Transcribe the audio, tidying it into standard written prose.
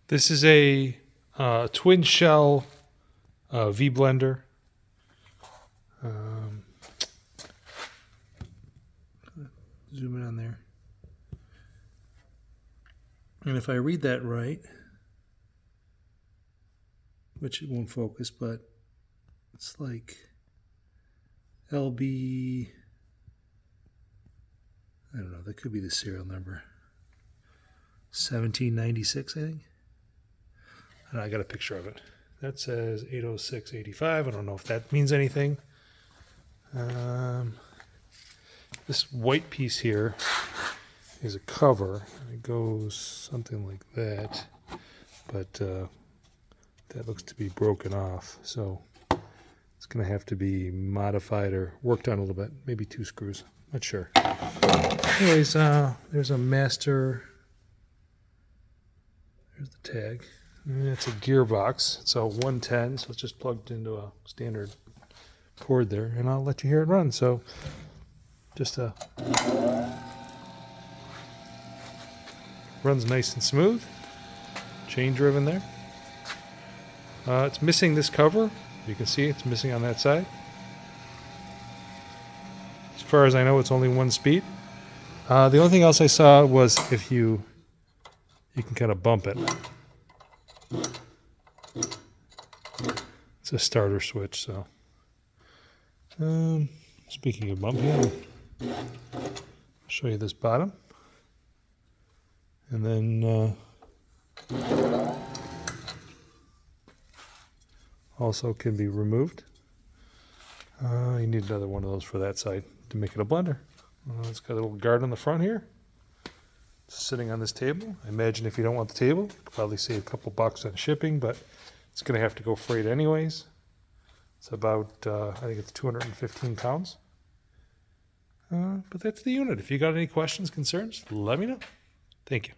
This is a twin shell V blender. Zoom in on there. And if I read that right, which it won't focus, but it's like LB, I don't know, that could be the serial number. 1796, I think. And I got a picture of it. That says 80685. I don't know if that means anything. This white piece here is a cover. It goes something like that, but that looks to be broken off. So it's going to have to be modified or worked on a little bit. Maybe 2 screws. Not sure. Anyways, there's a master. There's the tag. And it's a gearbox. It's a 110, so it's just plugged into a standard cord there, and I'll let you hear it run. So just runs nice and smooth. Chain driven there. It's missing this cover. You can see it's missing on that side. As far as I know, it's only 1 speed. The only thing else I saw was if you can kind of bump it. It's a starter switch, so. Speaking of bumping, I'll show you this bottom. And then also can be removed. You need another one of those for that side to make it a blender. It's got a little guard on the front here. It's sitting on this table. I imagine if you don't want the table, you could probably save a couple bucks on shipping, but it's going to have to go freight anyways. It's about, I think it's 215 pounds. But that's the unit. If you got any questions, concerns, let me know. Thank you.